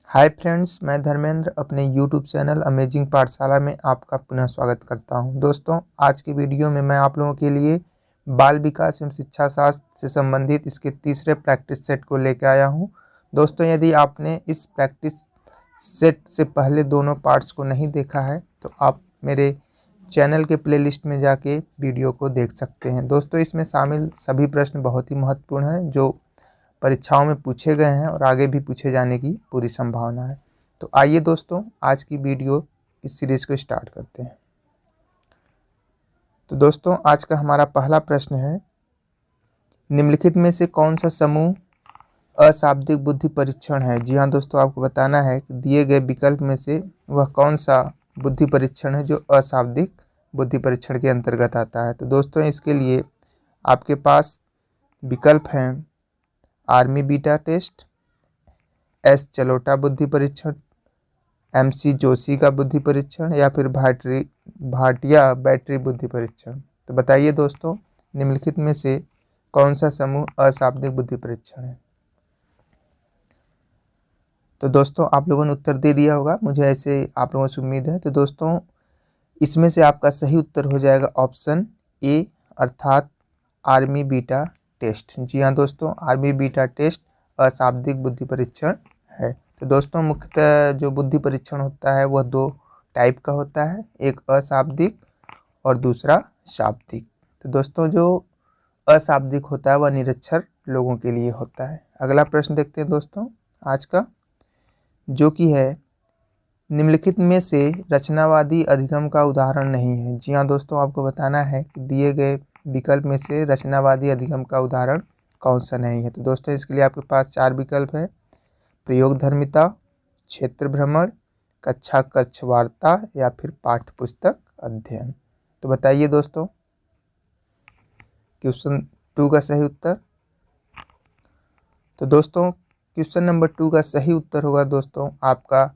Hi friends, मैं धर्मेंद्र अपने YouTube channel amazing पाठशाला में आपका पुनः स्वागत करता हूं। दोस्तों, आज की वीडियो में मैं आप लोगों के लिए बाल विकास एवं शिक्षा शास्त्र से संबंधित इसके तीसरे प्रैक्टिस सेट को लेकर आया हूं। दोस्तों, यदि आपने इस प्रैक्टिस सेट से पहले दोनों पार्ट्स को नहीं देखा है तो आप मेरे चैनल के प्लेलिस्ट में जाके वीडियो को देख सकते हैं। दोस्तों, इसमें शामिल सभी प्रश्न बहुत ही महत्वपूर्ण हैं जो परीक्षाओं में पूछे गए हैं और आगे भी पूछे जाने की पूरी संभावना है। तो आइए दोस्तों, आज की वीडियो इस सीरीज को स्टार्ट करते हैं। तो दोस्तों, आज का हमारा पहला प्रश्न है, निम्नलिखित में से कौन सा समूह अशाब्दिक बुद्धि परीक्षण है। जी हाँ दोस्तों, आपको बताना है कि दिए गए विकल्प में से वह कौन सा बुद्धि परीक्षण है जो अशाब्दिक बुद्धि परीक्षण के अंतर्गत आता है। तो दोस्तों, इसके लिए आपके पास विकल्प हैं आर्मी बीटा टेस्ट, एस चलोटा बुद्धि परीक्षण, MC जोशी का बुद्धि परीक्षण या फिर भाटिया बैटरी बुद्धि परीक्षण। तो बताइए दोस्तों, निम्नलिखित में से कौन सा समूह अशाब्दिक बुद्धि परीक्षण है। तो दोस्तों, आप लोगों ने उत्तर दे दिया होगा, मुझे ऐसे आप लोगों से उम्मीद है। तो दोस्तों, इसमें से आपका सही उत्तर हो जाएगा ऑप्शन ए, अर्थात आर्मी बीटा टेस्ट। जी हाँ दोस्तों, आर्मी बीटा टेस्ट अशाब्दिक बुद्धि परीक्षण है। तो दोस्तों, मुख्यतः जो बुद्धि परीक्षण होता है वह दो टाइप का होता है, एक अशाब्दिक और दूसरा शाब्दिक। तो दोस्तों, जो अशाब्दिक होता है वह निरक्षर लोगों के लिए होता है। अगला प्रश्न देखते हैं दोस्तों आज का, जो कि है, निम्नलिखित में से रचनावादी अधिगम का उदाहरण नहीं है। जी हाँ दोस्तों, आपको बताना है कि दिए गए विकल्प में से रचनावादी अधिगम का उदाहरण कौन सा नहीं है। तो दोस्तों, इसके लिए आपके पास चार विकल्प है, प्रयोगधर्मिता, क्षेत्र भ्रमण, कक्षा कक्ष वार्ता या फिर पाठ्य पुस्तक अध्ययन। तो बताइए दोस्तों, क्वेश्चन 2 का सही उत्तर। तो दोस्तों, क्वेश्चन नंबर 2 का सही उत्तर होगा दोस्तों आपका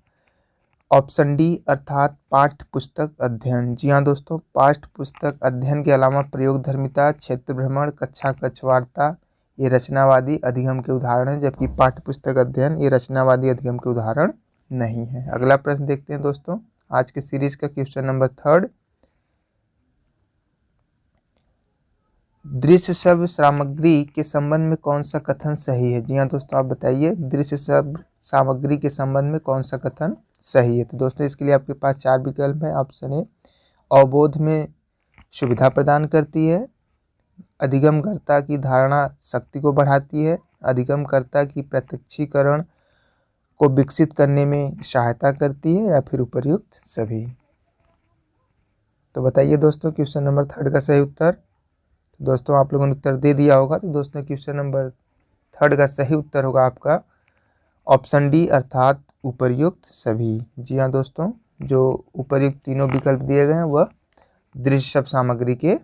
ऑप्शन डी, अर्थात पाठ्य पुस्तक अध्ययन। जी हाँ दोस्तों, पाठ्य पुस्तक अध्ययन के अलावा प्रयोगधर्मिता, क्षेत्र भ्रमण, कक्षा कक्ष वार्ता ये रचनावादी अधिगम के उदाहरण हैं, जबकि पाठ्य पुस्तक अध्ययन ये रचनावादी अधिगम के उदाहरण नहीं है। अगला प्रश्न देखते हैं दोस्तों आज के सीरीज का, क्वेश्चन नंबर 3, दृश्य श्रव्य सामग्री के संबंध में कौन सा कथन सही है। जी हाँ दोस्तों, आप बताइए दृश्य श्रव्य सामग्री के संबंध में कौन सा कथन सही है। तो दोस्तों, इसके लिए आपके पास चार विकल्प है। ऑप्शन ए, अवबोध में सुविधा प्रदान करती है, अधिगमकर्ता की धारणा शक्ति को बढ़ाती है, अधिगमकर्ता की प्रत्यक्षीकरण को विकसित करने में सहायता करती है या फिर उपर्युक्त सभी। तो बताइए दोस्तों, क्वेश्चन नंबर 3 का सही उत्तर। तो दोस्तों, आप लोगों ने उत्तर दे दिया होगा। तो दोस्तों, क्वेश्चन नंबर 3 का सही उत्तर होगा आपका ऑप्शन डी, अर्थात उपर्युक्त सभी। जी हाँ दोस्तों, जो उपर्युक्त तीनों विकल्प दिए गए हैं वह दृश्य श्रव्य सामग्री के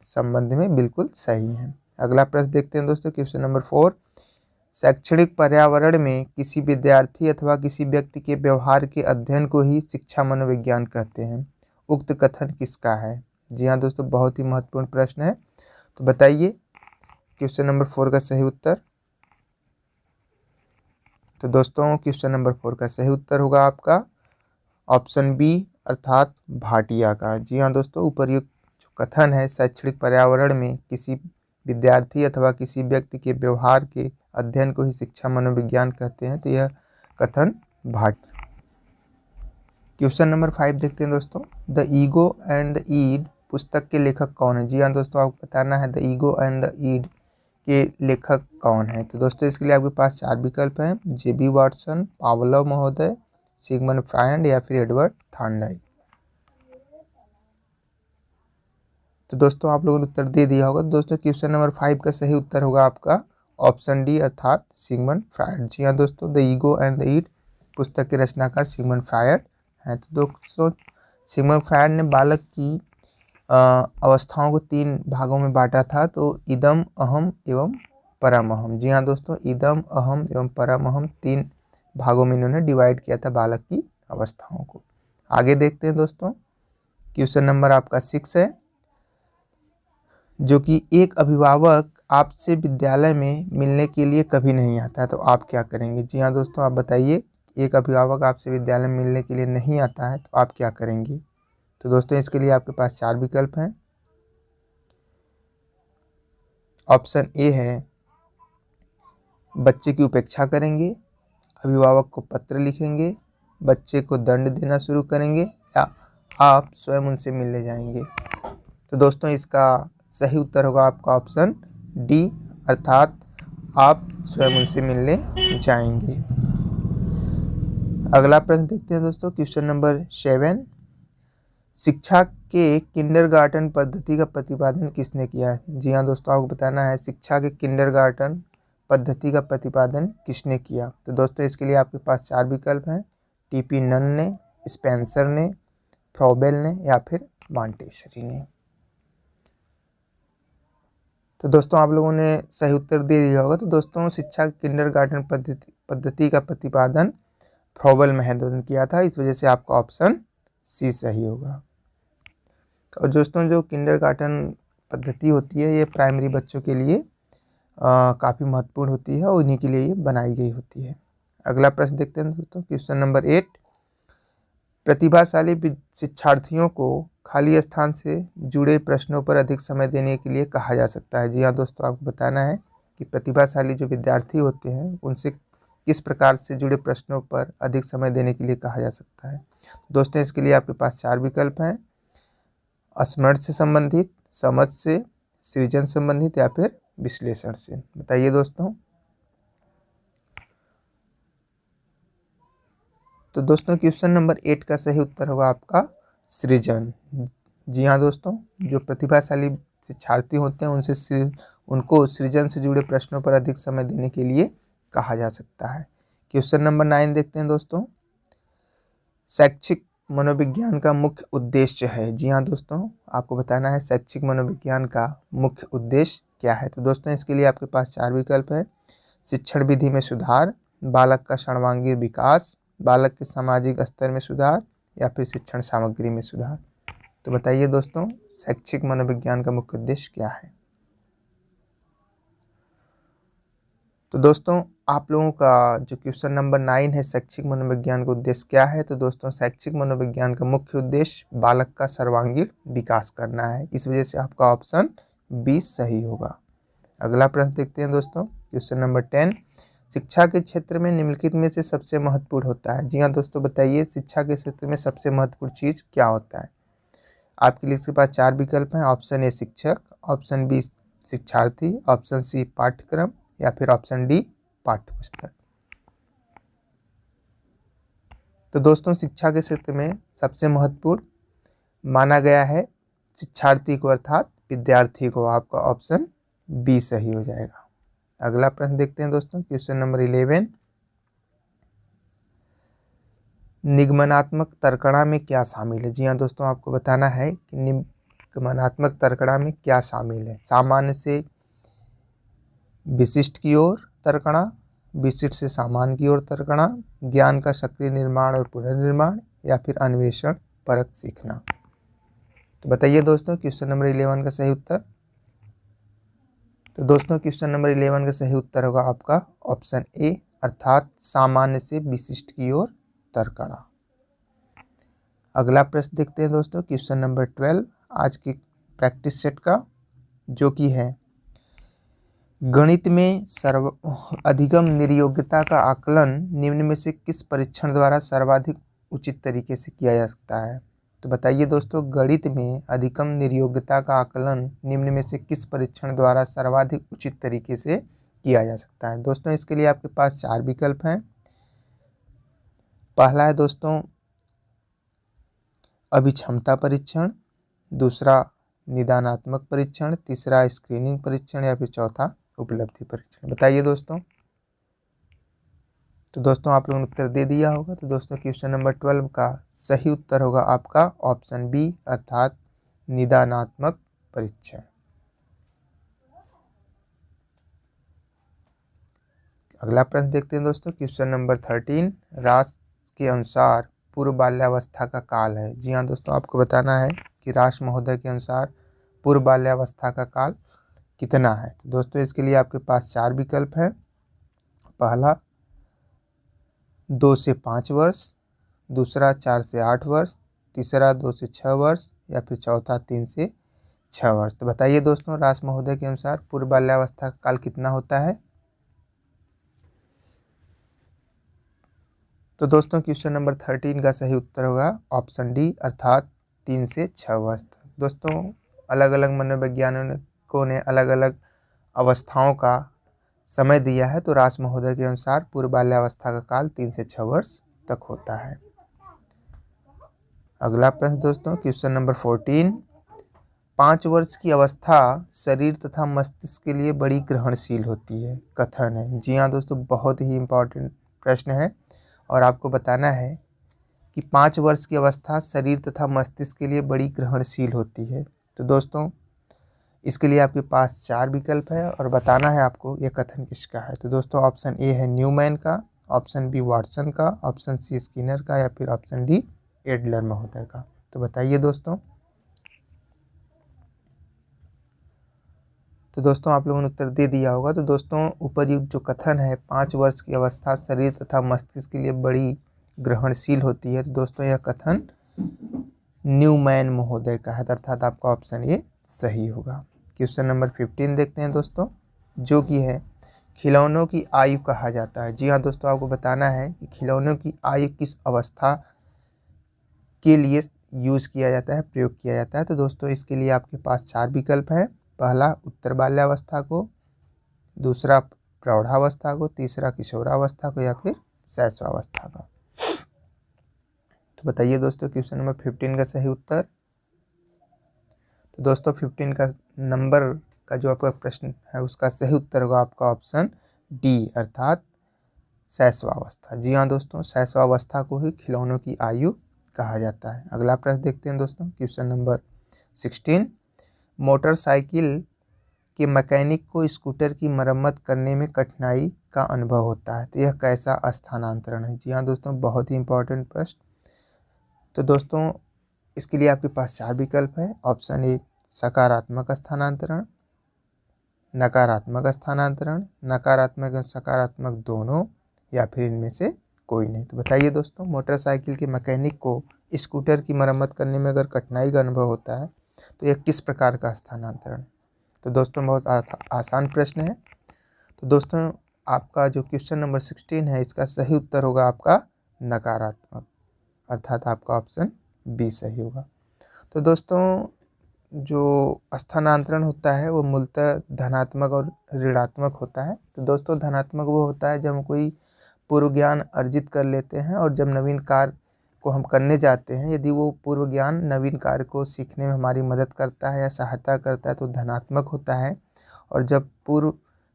संबंध में बिल्कुल सही है। अगला प्रश्न देखते हैं दोस्तों, क्वेश्चन नंबर 4, शैक्षणिक पर्यावरण में किसी विद्यार्थी अथवा किसी व्यक्ति के व्यवहार के अध्ययन को ही शिक्षा मनोविज्ञान कहते हैं। उक्त कथन किसका है। जी हाँ दोस्तों, बहुत ही महत्वपूर्ण प्रश्न है। तो बताइए क्वेश्चन नंबर 4 का सही उत्तर। तो दोस्तों, क्वेश्चन नंबर 4 का सही उत्तर होगा आपका ऑप्शन बी, अर्थात भाटिया का। जी हाँ दोस्तों, उपर्युक्त जो कथन है, शैक्षणिक पर्यावरण में किसी विद्यार्थी अथवा किसी व्यक्ति के व्यवहार के अध्ययन को ही शिक्षा मनोविज्ञान कहते हैं, तो यह कथन भाटिया। क्वेश्चन नंबर 5 देखते हैं दोस्तों, द ईगो एंड द ईड पुस्तक के लेखक कौन है। जी हाँ दोस्तों, आपको बताना है द ईगो एंड द ईड के लेखक कौन है। तो दोस्तों, इसके लिए आपके पास चार विकल्प हैं, JB वाटसन, पावलोव महोदय, सिगमंड फ्रायड या फिर एडवर्ड थॉर्नडाइक। तो दोस्तों, आप लोगों ने उत्तर दे दिया होगा। दोस्तों, क्वेश्चन नंबर 5 का सही उत्तर होगा आपका ऑप्शन डी, अर्थात सिगमंड फ्रायड। जी हाँ दोस्तों, द ईगो एंड द ईड पुस्तक के रचनाकार सिगमंड फ्रायड हैं। तो दोस्तों, सिगमंड फ्रायड ने बालक की अवस्थाओं को 3 भागों में बांटा था, तो इदम, अहम एवं परम अहम। जी हाँ दोस्तों, इदम, अहम एवं परम अहम 3 भागों में इन्होंने डिवाइड किया था बालक की अवस्थाओं को। आगे देखते हैं दोस्तों, क्वेश्चन नंबर आपका 6 है, जो कि एक अभिभावक आपसे विद्यालय में मिलने के लिए कभी नहीं आता है, तो आप क्या करेंगे। जी हाँ दोस्तों, आप बताइए एक अभिभावक आपसे विद्यालय में मिलने के लिए नहीं आता है तो आप क्या करेंगे। तो दोस्तों इसके लिए आपके पास 4 विकल्प हैं। ऑप्शन ए है बच्चे की उपेक्षा करेंगे, अभिभावक को पत्र लिखेंगे, बच्चे को दंड देना शुरू करेंगे या आप स्वयं उनसे मिलने जाएंगे। तो दोस्तों इसका सही उत्तर होगा आपका ऑप्शन डी, अर्थात आप स्वयं उनसे मिलने जाएंगे। अगला प्रश्न देखते हैं दोस्तों, क्वेश्चन नंबर 7। शिक्षा के किंडरगार्टन पद्धति का प्रतिपादन किसने किया है। जी हाँ दोस्तों, आपको बताना है शिक्षा के किंडरगार्टन पद्धति का प्रतिपादन किसने किया। तो दोस्तों इसके लिए आपके पास 4 विकल्प हैं। टीपी नन ने, स्पेंसर ने, फ्रॉबेल ने या फिर मॉन्टेसरी ने। तो दोस्तों आप लोगों ने सही उत्तर दे दिया होगा। तो दोस्तों शिक्षा किंडरगार्टन पद्धति का प्रतिपादन फ्रॉबेल महंदो ने किया था, इस वजह से आपका ऑप्शन सी सही होगा। तो दोस्तों जो किंडरगार्टन पद्धति होती है ये प्राइमरी बच्चों के लिए काफ़ी महत्वपूर्ण होती है और उन्हीं के लिए ये बनाई गई होती है। अगला प्रश्न देखते हैं दोस्तों, क्वेश्चन नंबर 8। प्रतिभाशाली शिक्षार्थियों को खाली स्थान से जुड़े प्रश्नों पर अधिक समय देने के लिए कहा जा सकता है। जी हाँ दोस्तों, आपको बताना है कि प्रतिभाशाली जो विद्यार्थी होते हैं उनसे किस प्रकार से जुड़े प्रश्नों पर अधिक समय देने के लिए कहा जा सकता है। दोस्तों इसके लिए आपके पास 4 विकल्प हैं। स्मरण से संबंधित, समझ से, सृजन संबंधित या फिर विश्लेषण से। बताइए दोस्तों। तो दोस्तों क्वेश्चन नंबर 8 का सही उत्तर होगा आपका सृजन। जी हाँ दोस्तों, जो प्रतिभाशाली शिक्षार्थी होते हैं उनको सृजन से जुड़े प्रश्नों पर अधिक समय देने के लिए कहा जा सकता है। क्वेश्चन नंबर 9 देखते हैं दोस्तों, शैक्षिक मनोविज्ञान का मुख्य उद्देश्य है। जी हाँ दोस्तों, आपको बताना है शैक्षिक मनोविज्ञान का मुख्य उद्देश्य क्या है। तो दोस्तों इसके लिए आपके पास 4 विकल्प है। शिक्षण विधि में सुधार, बालक का सर्वांगीण विकास, बालक के सामाजिक स्तर में सुधार या फिर शिक्षण सामग्री में सुधार। तो बताइए दोस्तों शैक्षिक मनोविज्ञान का मुख्य उद्देश्य क्या है। तो दोस्तों आप लोगों का जो क्वेश्चन नंबर 9 है शैक्षिक मनोविज्ञान का उद्देश्य क्या है। तो दोस्तों शैक्षिक मनोविज्ञान का मुख्य उद्देश्य बालक का सर्वांगीण विकास करना है, इस वजह से आपका ऑप्शन बी सही होगा। अगला प्रश्न देखते हैं दोस्तों, क्वेश्चन नंबर 10। शिक्षा के क्षेत्र में निम्नलिखित में से सबसे महत्वपूर्ण होता है। जी हाँ दोस्तों, बताइए शिक्षा के क्षेत्र में सबसे महत्वपूर्ण चीज़ क्या होता है। आपके लिए इसके पास 4 विकल्प हैं। ऑप्शन ए शिक्षक, ऑप्शन बी शिक्षार्थी, ऑप्शन सी पाठ्यक्रम या फिर ऑप्शन डी पाठ्यपुस्तक। तो दोस्तों शिक्षा के क्षेत्र में सबसे महत्वपूर्ण माना गया है शिक्षार्थी को, अर्थात विद्यार्थी को। आपका ऑप्शन बी सही हो जाएगा। अगला प्रश्न देखते हैं दोस्तों, क्वेश्चन नंबर 11। निगमनात्मक तर्कणा में क्या शामिल है। जी हाँ दोस्तों, आपको बताना है कि निगमनात्मक तर्कणा में क्या शामिल है। सामान्य से विशिष्ट की ओर तर्कणा, विशिष्ट से सामान्य की ओर तर्कणा, ज्ञान का सक्रिय निर्माण और पुनर्निर्माण या फिर अन्वेषण परक सीखना। तो बताइए दोस्तों क्वेश्चन नंबर 11 का सही उत्तर। तो दोस्तों क्वेश्चन नंबर 11 का सही उत्तर होगा आपका ऑप्शन ए, अर्थात सामान्य से विशिष्ट की ओर तर्कणा। अगला प्रश्न देखते हैं दोस्तों, क्वेश्चन नंबर 12 आज की प्रैक्टिस सेट का, जो कि है गणित में अधिगम निर्योग्यता का आकलन निम्न में से किस परीक्षण द्वारा सर्वाधिक उचित तरीके से किया जा सकता है। तो बताइए दोस्तों गणित में अधिगम निर्योग्यता का आकलन निम्न में से किस परीक्षण द्वारा सर्वाधिक उचित तरीके से किया जा सकता है। दोस्तों इसके लिए आपके पास 4 विकल्प हैं। पहला है दोस्तों अभिक्षमता परीक्षण, दूसरा निदानात्मक परीक्षण, तीसरा स्क्रीनिंग परीक्षण या फिर चौथा उपलब्धि परीक्षण। बताइए दोस्तों। तो दोस्तों आप लोगों ने उत्तर दे दिया होगा। तो दोस्तों क्वेश्चन नंबर 12 का सही उत्तर होगा आपका ऑप्शन बी, अर्थात निदानात्मक परीक्षण। अगला प्रश्न देखते हैं दोस्तों, क्वेश्चन नंबर 13 रास के अनुसार पूर्व बाल्यावस्था का काल है। जी हाँ दोस्तों, आपको बताना है कि रास महोदय के अनुसार पूर्व बाल्यावस्था का काल कितना है। तो दोस्तों इसके लिए आपके पास 4 विकल्प हैं। पहला 2 से 5 वर्ष, दूसरा 4 से 8 वर्ष, तीसरा 2 से 6 वर्ष या फिर चौथा 3 से 6 वर्ष। तो बताइए दोस्तों, रास महोदय के अनुसार पूर्व बाल्यावस्था का काल कितना होता है? तो दोस्तों क्वेश्चन नंबर 13 का सही उत्तर होगा ऑप्शन डी, अर्थात 3 से 6 वर्ष तक। दोस्तों अलग अलग मनोवैज्ञानिकों ने अलग अलग अवस्थाओं का समय दिया है, तो रास महोदय के अनुसार पूर्व बाल्यावस्था का काल 3 से 6 वर्ष तक होता है। अगला प्रश्न दोस्तों क्वेश्चन नंबर 14, 5 वर्ष की अवस्था शरीर तथा मस्तिष्क के लिए बड़ी ग्रहणशील होती है, कथन है। जी हाँ दोस्तों, बहुत ही इम्पोर्टेंट प्रश्न है और आपको बताना है कि 5 वर्ष की अवस्था शरीर तथा मस्तिष्क के लिए बड़ी ग्रहणशील होती है। तो दोस्तों इसके लिए आपके पास 4 विकल्प है और बताना है आपको यह कथन किसका है। तो दोस्तों ऑप्शन ए है न्यूमैन का, ऑप्शन बी वाटसन का, ऑप्शन सी स्किनर का या फिर ऑप्शन डी एडलर महोदय का। तो बताइए दोस्तों। तो दोस्तों आप लोगों ने उत्तर दे दिया होगा। तो दोस्तों उपरयुक्त जो कथन है 5 वर्ष की अवस्था शरीर तथा मस्तिष्क के लिए बड़ी ग्रहणशील होती है, तो दोस्तों यह कथन न्यूमैन महोदय का है, अर्थात आपका ऑप्शन ये सही होगा। क्वेश्चन नंबर 15 देखते हैं दोस्तों, जो कि है खिलौनों की आयु कहा जाता है। जी हाँ दोस्तों, आपको बताना है कि खिलौनों की आयु किस अवस्था के लिए यूज़ किया जाता है, प्रयोग किया जाता है। तो दोस्तों इसके लिए आपके पास 4 विकल्प हैं। पहला उत्तर बाल्यावस्था को, दूसरा प्रौढ़ावस्था को, तीसरा किशोरावस्था को या फिर शैशवावस्था का। तो बताइए दोस्तों क्वेश्चन नंबर 15 का सही उत्तर। तो दोस्तों 15 का नंबर का जो आपका प्रश्न है उसका सही उत्तर होगा आपका ऑप्शन डी, अर्थात शैशवावस्था। जी हाँ दोस्तों, शैशवावस्था को ही खिलौनों की आयु कहा जाता है। अगला प्रश्न देखते हैं दोस्तों क्वेश्चन नंबर 16, मोटरसाइकिल के मैकेनिक को स्कूटर की मरम्मत करने में कठिनाई का अनुभव होता है, तो यह कैसा स्थानांतरण है? जी हाँ दोस्तों, बहुत ही इंपॉर्टेंट प्रश्न। तो दोस्तों इसके लिए आपके पास 4 विकल्प है। ऑप्शन ए सकारात्मक स्थानांतरण, नकारात्मक स्थानांतरण, नकारात्मक और सकारात्मक दोनों, या फिर इनमें से कोई नहीं। तो बताइए दोस्तों, मोटरसाइकिल के मैकेनिक को स्कूटर की मरम्मत करने में अगर कठिनाई का अनुभव होता है तो यह किस प्रकार का स्थानांतरण है? तो दोस्तों बहुत आसान प्रश्न है। तो दोस्तों आपका जो क्वेश्चन नंबर 16 है इसका सही उत्तर होगा आपका नकारात्मक, अर्थात आपका ऑप्शन बी सही होगा। तो दोस्तों जो स्थानांतरण होता है वो मूलतः धनात्मक और ऋणात्मक होता है। तो दोस्तों धनात्मक वो होता है जब हम कोई पूर्व ज्ञान अर्जित कर लेते हैं और जब नवीन कार्य को हम करने जाते हैं, यदि वो पूर्व ज्ञान नवीन कार्य को सीखने में हमारी मदद करता है या सहायता करता है तो धनात्मक होता है। और जब पूर्व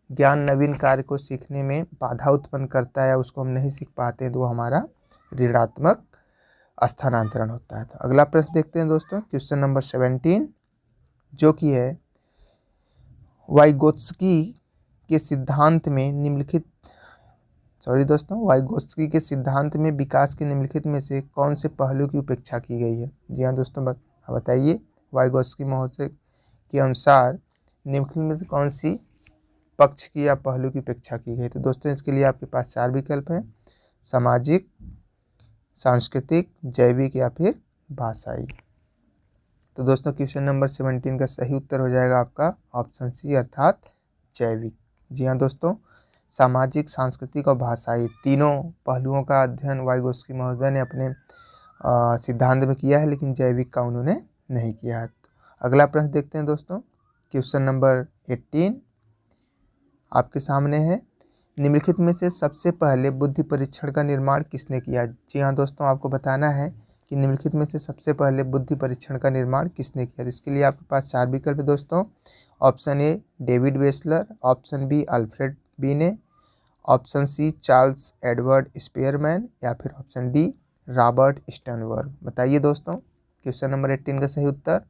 ज्ञान नवीन कार्य को सीखने में बाधा उत्पन्न करता है या उसको हम नहीं सीख पाते हैं तो वो हमारा ऋणात्मक स्थानांतरण होता है। तो अगला प्रश्न देखते हैं दोस्तों क्वेश्चन नंबर 17, जो कि है वाइगोत्स्की के सिद्धांत में निम्नलिखित वाइगोत्स्की के सिद्धांत में विकास के निम्नलिखित में से कौन से पहलू की उपेक्षा की गई है? जी हाँ दोस्तों, बताइए वाइगोत्स्की महोदय के अनुसार निम्नलिखित में से कौन सी पक्ष की या पहलू की उपेक्षा की गई? तो दोस्तों इसके लिए आपके पास 4 विकल्प हैं, सामाजिक, सांस्कृतिक, जैविक या फिर भाषाई। तो दोस्तों क्वेश्चन नंबर 17 का सही उत्तर हो जाएगा आपका ऑप्शन सी, अर्थात जैविक। जी हाँ दोस्तों, सामाजिक, सांस्कृतिक और भाषाई तीनों पहलुओं का अध्ययन वाइगोत्स्की महोदय ने अपने सिद्धांत में किया है, लेकिन जैविक का उन्होंने नहीं किया है। तो अगला प्रश्न देखते हैं दोस्तों क्वेश्चन नंबर 18 आपके सामने है, निम्नलिखित में से सबसे पहले बुद्धि परीक्षण का निर्माण किसने किया? जी हाँ दोस्तों, आपको बताना है कि निम्नलिखित में से सबसे पहले बुद्धि परीक्षण का निर्माण किसने किया? इसके लिए आपके पास 4 विकल्प है दोस्तों। Option A David Wechsler, option B Alfred Binet, option C Charles Edward Spearman या फिर ऑप्शन डी रॉबर्ट स्टर्नबर्ग। बताइए दोस्तों क्वेश्चन नंबर 18 का सही उत्तर।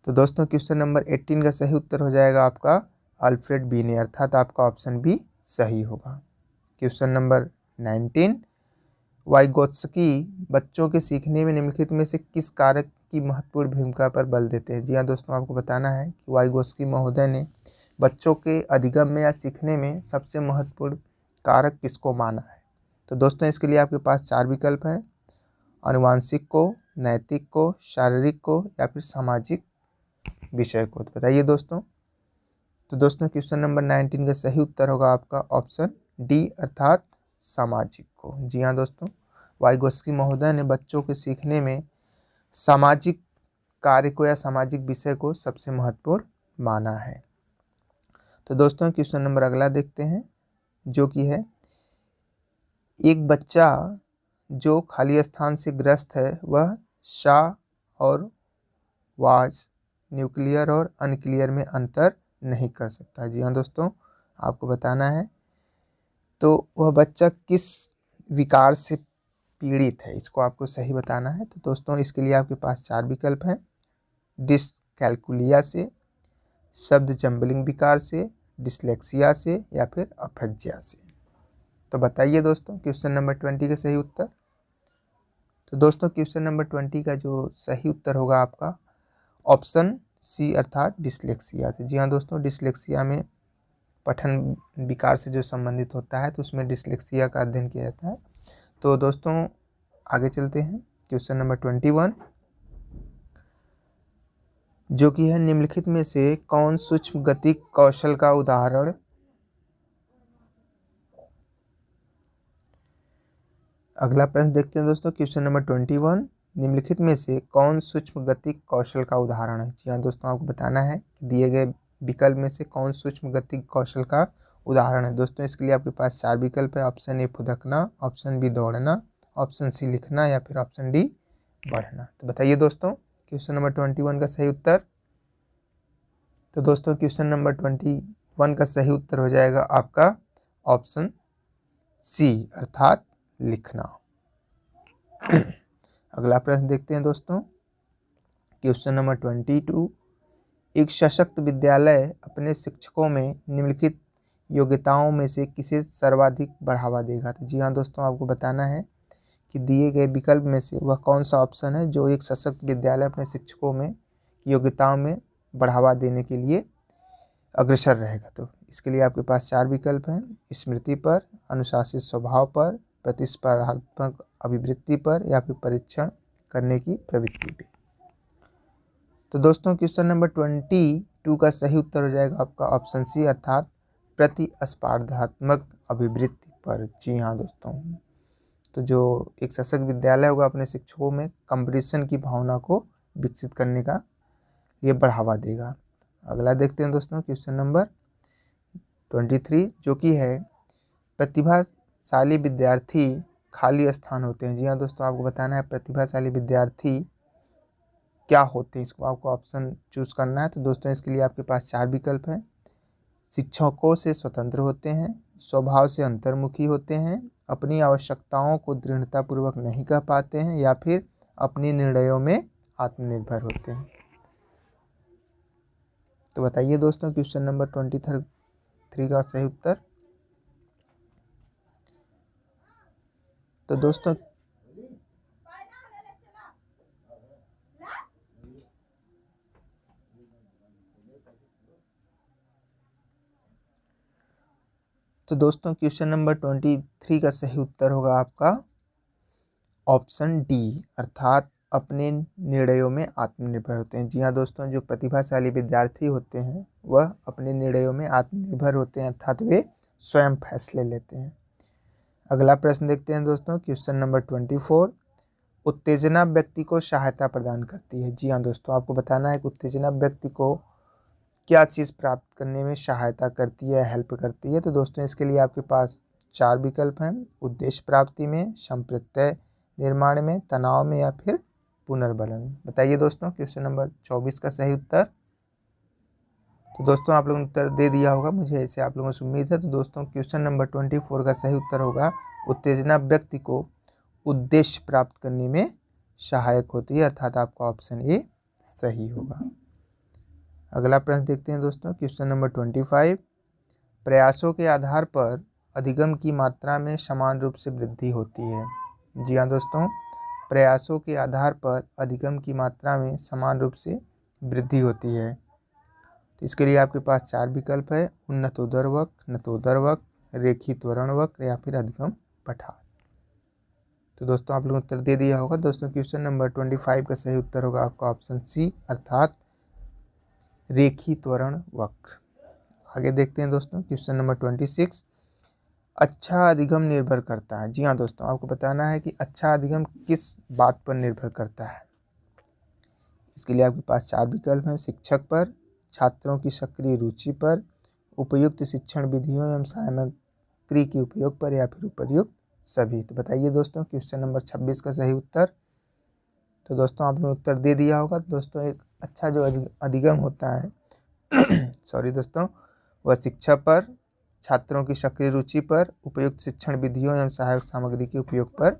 तो दोस्तों क्वेश्चन नंबर 18 का सही उत्तर हो जाएगा आपका अल्फ्रेड बीने, अर्थात आपका ऑप्शन बी सही होगा। क्वेश्चन नंबर 19, वाइगोत्स्की बच्चों के सीखने में निम्नलिखित में से किस कारक की महत्वपूर्ण भूमिका पर बल देते हैं? जी हाँ दोस्तों, आपको बताना है कि वाइगोत्स्की महोदय ने बच्चों के अधिगम में या सीखने में सबसे महत्वपूर्ण कारक किसको माना है? तो दोस्तों इसके लिए आपके पास 4 विकल्प हैं, आनुवांशिक को, नैतिक को, शारीरिक को या फिर सामाजिक विषय को। तो बताइए दोस्तों। तो दोस्तों क्वेश्चन नंबर 19 का सही उत्तर होगा आपका ऑप्शन डी अर्थात सामाजिक को। जी हाँ दोस्तों, वाइगोस्की महोदय ने बच्चों के सीखने में सामाजिक कार्य को या सामाजिक विषय को सबसे महत्वपूर्ण माना है। तो दोस्तों क्वेश्चन नंबर अगला देखते हैं, जो कि है एक बच्चा जो खाली स्थान से ग्रस्त है वह शा और वाज, न्यूक्लियर और अनक्लियर में अंतर नहीं कर सकता। जी हाँ दोस्तों, आपको बताना है तो वह बच्चा किस विकार से पीड़ित है, इसको आपको सही बताना है। तो दोस्तों इसके लिए आपके पास 4 विकल्प हैं, डिसकैल्कुलिया से, शब्द जम्बलिंग विकार से, डिसलेक्सिया से या फिर अफज्या से। तो बताइए दोस्तों क्वेश्चन नंबर 20 का सही उत्तर। तो दोस्तों क्वेश्चन नंबर 20 का जो सही उत्तर होगा आपका ऑप्शन सी अर्थात डिसलेक्सिया से। जी हाँ दोस्तों, डिसलेक्सिया में पठन विकार से जो संबंधित होता है तो उसमें डिसलेक्सिया का अध्ययन किया जाता है। तो दोस्तों आगे चलते हैं, क्वेश्चन नंबर 21, जो कि है निम्नलिखित में से कौन सूक्ष्म गतिक कौशल का उदाहरण। अगला प्रश्न देखते हैं दोस्तों, क्वेश्चन नंबर 21, निम्नलिखित में से कौन सूक्ष्म गतिक कौशल का उदाहरण है। जी हाँ दोस्तों, आपको बताना है कि दिए गए विकल्प में से कौन सूक्ष्म गतिक कौशल का उदाहरण है। दोस्तों इसके लिए आपके पास 4 विकल्प है, ऑप्शन ए फुदकना, ऑप्शन बी दौड़ना, ऑप्शन सी लिखना या फिर ऑप्शन डी बढ़ना। तो बताइए दोस्तों क्वेश्चन नंबर 21 का सही उत्तर। तो दोस्तों क्वेश्चन नंबर 21 का सही उत्तर हो जाएगा आपका ऑप्शन सी अर्थात लिखना। अगला प्रश्न देखते हैं दोस्तों, क्वेश्चन नंबर 22, एक सशक्त विद्यालय अपने शिक्षकों में निम्नलिखित योग्यताओं में से किसे सर्वाधिक बढ़ावा देगा। तो जी हाँ दोस्तों, आपको बताना है कि दिए गए विकल्प में से वह कौन सा ऑप्शन है जो एक सशक्त विद्यालय अपने शिक्षकों में योग्यताओं में बढ़ावा देने के लिए अग्रसर रहेगा। तो इसके लिए आपके पास 4 विकल्प हैं, स्मृति पर, अनुशासित स्वभाव पर, प्रतिस्पर्धात्मक अभिवृत्ति पर या फिर परीक्षण करने की प्रवृत्ति पे। तो दोस्तों क्वेश्चन नंबर 22 का सही उत्तर हो जाएगा आपका ऑप्शन सी अर्थात प्रतिस्पर्धात्मक अभिवृत्ति पर। जी हाँ दोस्तों, तो जो एक सशक्त विद्यालय होगा अपने शिक्षकों में कंपटीशन की भावना को विकसित करने का लिए बढ़ावा देगा। अगला देखते हैं दोस्तों, क्वेश्चन नंबर 23, जो कि है प्रतिभाशाली विद्यार्थी खाली स्थान होते हैं। जी हाँ दोस्तों, आपको बताना है प्रतिभाशाली विद्यार्थी क्या होते हैं, इसको आपको ऑप्शन चूज करना है। तो दोस्तों इसके लिए आपके पास 4 विकल्प हैं, शिक्षकों से स्वतंत्र होते हैं, स्वभाव से अंतर्मुखी होते हैं, अपनी आवश्यकताओं को दृढ़तापूर्वक नहीं कह पाते हैं या फिर अपने निर्णयों में आत्मनिर्भर होते हैं। तो बताइए दोस्तों क्वेश्चन नंबर 23 का सही उत्तर। तो दोस्तों क्वेश्चन नंबर 23 का सही उत्तर होगा आपका ऑप्शन डी अर्थात अपने निर्णयों में आत्मनिर्भर होते हैं। जी हाँ दोस्तों, जो प्रतिभाशाली विद्यार्थी होते हैं वह अपने निर्णयों में आत्मनिर्भर होते हैं अर्थात वे स्वयं फैसले लेते हैं। अगला प्रश्न देखते हैं दोस्तों, क्वेश्चन नंबर 24, उत्तेजना व्यक्ति को सहायता प्रदान करती है। जी हाँ दोस्तों, आपको बताना है कि उत्तेजना व्यक्ति को क्या चीज़ प्राप्त करने में सहायता करती है, हेल्प करती है। तो दोस्तों इसके लिए आपके पास 4 विकल्प हैं, उद्देश्य प्राप्ति में, संप्रत्यय निर्माण में, तनाव में या फिर पुनर्बलन में। बताइए दोस्तों क्वेश्चन नंबर 24 का सही उत्तर। तो दोस्तों आप लोगों ने उत्तर दे दिया होगा, मुझे ऐसे आप लोगों से उम्मीद है। तो दोस्तों क्वेश्चन नंबर 24 का सही उत्तर होगा उत्तेजना व्यक्ति को उद्देश्य प्राप्त करने में सहायक होती है अर्थात आपका ऑप्शन ए सही होगा। अगला प्रश्न देखते हैं दोस्तों, क्वेश्चन नंबर 25, प्रयासों के आधार पर अधिगम की मात्रा में समान रूप से वृद्धि होती है। जी हाँ दोस्तों, प्रयासों के आधार पर अधिगम की मात्रा में समान रूप से वृद्धि होती है। तो इसके लिए आपके पास 4 विकल्प है, उन्नतोदर वक्र, नतोदर वक्र, रेखी त्वरण वक्र या फिर अधिगम पठार। तो दोस्तों आप लोगों ने उत्तर दे दिया होगा। दोस्तों क्वेश्चन नंबर 25 का सही उत्तर होगा आपका ऑप्शन सी अर्थात रेखी त्वरण वक्र। आगे देखते हैं दोस्तों क्वेश्चन नंबर 26। अच्छा अधिगम निर्भर करता है। जी हाँ दोस्तों, आपको बताना है कि अच्छा अधिगम किस बात पर निर्भर करता है। इसके लिए आपके पास 4 विकल्प हैं। शिक्षक पर, छात्रों की सक्रिय रुचि पर, उपयुक्त शिक्षण विधियों एवं सामग्री के उपयोग पर, या फिर उपर्युक्त सभी। तो बताइए दोस्तों क्वेश्चन नंबर 26 का सही उत्तर। तो दोस्तों आपने उत्तर दे दिया होगा। तो दोस्तों एक अच्छा जो अधिगम होता है सॉरी दोस्तों, वह शिक्षा पर, छात्रों की सक्रिय रुचि पर, उपयुक्त शिक्षण विधियों एवं सहायक सामग्री के उपयोग पर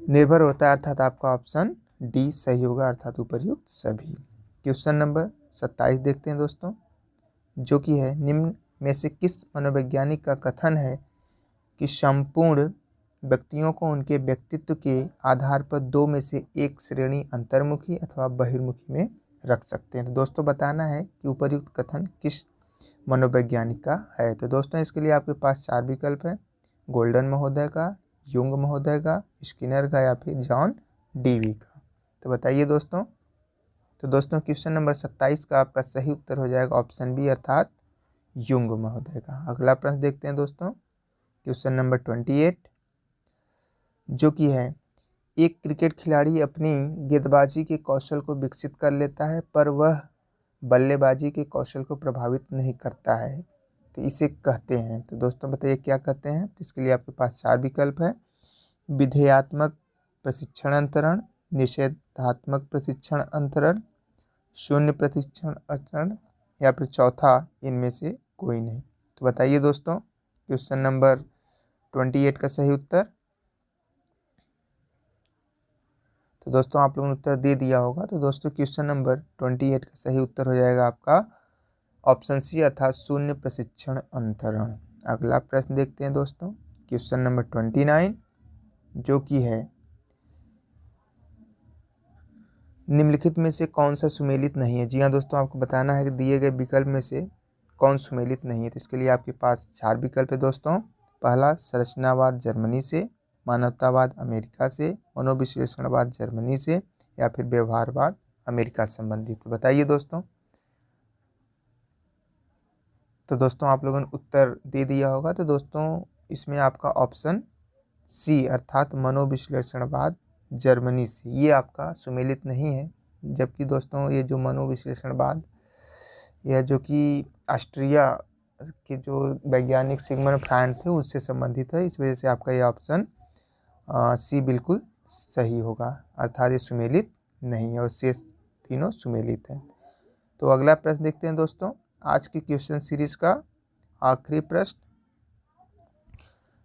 निर्भर होता है, अर्थात आपका ऑप्शन डी सही होगा, अर्थात उपर्युक्त सभी। क्वेश्चन नंबर 27 देखते हैं दोस्तों, जो कि है निम्न में से किस मनोवैज्ञानिक का कथन है कि संपूर्ण व्यक्तियों को उनके व्यक्तित्व के आधार पर 2 में से एक श्रेणी अंतर्मुखी अथवा बहिर्मुखी में रख सकते हैं। तो दोस्तों बताना है कि उपर्युक्त कथन किस मनोवैज्ञानिक का है। तो दोस्तों इसके लिए आपके पास 4 विकल्प हैं। गोल्डन महोदय का, युंग महोदय का, स्किनर का, या फिर जॉन डीवी का। तो बताइए दोस्तों। तो दोस्तों क्वेश्चन नंबर 27 का आपका सही उत्तर हो जाएगा ऑप्शन बी अर्थात युंग महोदय का। अगला प्रश्न देखते हैं दोस्तों क्वेश्चन नंबर 28, जो कि है एक क्रिकेट खिलाड़ी अपनी गेंदबाजी के कौशल को विकसित कर लेता है पर वह बल्लेबाजी के कौशल को प्रभावित नहीं करता है, तो इसे कहते हैं। तो दोस्तों बताइए क्या कहते हैं। तो इसके लिए आपके पास 4 विकल्प है। विधेयात्मक प्रशिक्षण अंतरण, निषेधात्मक प्रशिक्षण अंतरण, शून्य प्रशिक्षण अंतरण, या फिर चौथा इनमें से कोई नहीं। तो बताइए दोस्तों क्वेश्चन नंबर 28 का सही उत्तर। तो दोस्तों आप लोगों ने उत्तर दे दिया होगा। तो दोस्तों क्वेश्चन नंबर 28 का सही उत्तर हो जाएगा आपका ऑप्शन सी अर्थात शून्य प्रशिक्षण अंतरण। अगला प्रश्न देखते हैं दोस्तों क्वेश्चन नंबर 29, जो कि है निम्नलिखित में से कौन सा सुमेलित नहीं है। जी हाँ दोस्तों, आपको बताना है कि दिए गए विकल्प में से कौन सुमेलित नहीं है। तो इसके लिए आपके पास 4 विकल्प है दोस्तों। पहला संरचनावाद जर्मनी से, मानवतावाद अमेरिका से, मनोविश्लेषणवाद जर्मनी से, या फिर व्यवहारवाद अमेरिका से संबंधित। तो बताइए दोस्तों। तो दोस्तों आप लोगों ने उत्तर दे दिया होगा। तो दोस्तों इसमें आपका ऑप्शन सी अर्थात मनोविश्लेषणवाद जर्मनी से ये आपका सुमेलित नहीं है। जबकि दोस्तों ये जो मनोविश्लेषणवाद यह जो कि ऑस्ट्रिया के जो वैज्ञानिक सिगमंड फ्रायड थे उससे संबंधित है। इस वजह से आपका ये ऑप्शन सी बिल्कुल सही होगा, अर्थात ये सुमेलित नहीं है और शेष तीनों सुमेलित हैं। तो अगला प्रश्न देखते हैं दोस्तों आज की क्वेश्चन सीरीज का आखिरी प्रश्न,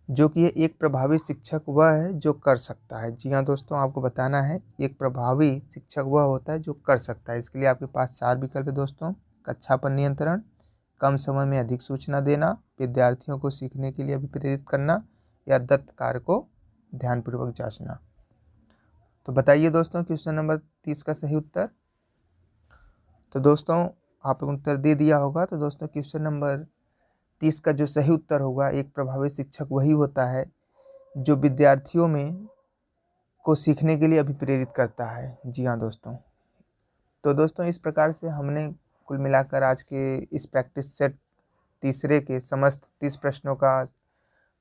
जो कि एक प्रभावी शिक्षक वह है जो कर सकता है। जी हाँ दोस्तों, आपको बताना है एक प्रभावी शिक्षक वह होता है जो कर सकता है। इसके लिए आपके पास 4 विकल्प है दोस्तों। कक्षा पर नियंत्रण, कम समय में अधिक सूचना देना, विद्यार्थियों को सीखने के लिए प्रेरित करना, या दत्त कार्य को ध्यानपूर्वक जांचना। तो बताइए दोस्तों क्वेश्चन नंबर 30 का सही उत्तर। तो दोस्तों आप लोगों ने उत्तर दे दिया होगा। तो दोस्तों क्वेश्चन नंबर 30 का जो सही उत्तर होगा, एक प्रभावी शिक्षक वही होता है जो विद्यार्थियों में को सीखने के लिए अभिप्रेरित करता है। जी हाँ दोस्तों। तो दोस्तों इस प्रकार से हमने कुल मिलाकर आज के इस प्रैक्टिस सेट तीसरे के समस्त 30 प्रश्नों का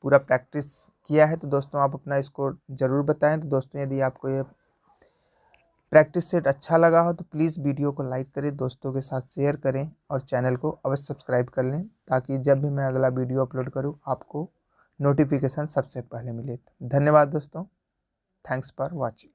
पूरा प्रैक्टिस किया है। तो दोस्तों आप अपना स्कोर ज़रूर बताएं। तो दोस्तों यदि आपको ये प्रैक्टिस सेट अच्छा लगा हो तो प्लीज़ वीडियो को लाइक करें, दोस्तों के साथ शेयर करें और चैनल को अवश्य सब्सक्राइब कर लें, ताकि जब भी मैं अगला वीडियो अपलोड करूं आपको नोटिफिकेशन सबसे पहले मिले। धन्यवाद दोस्तों, थैंक्स फॉर वॉचिंग।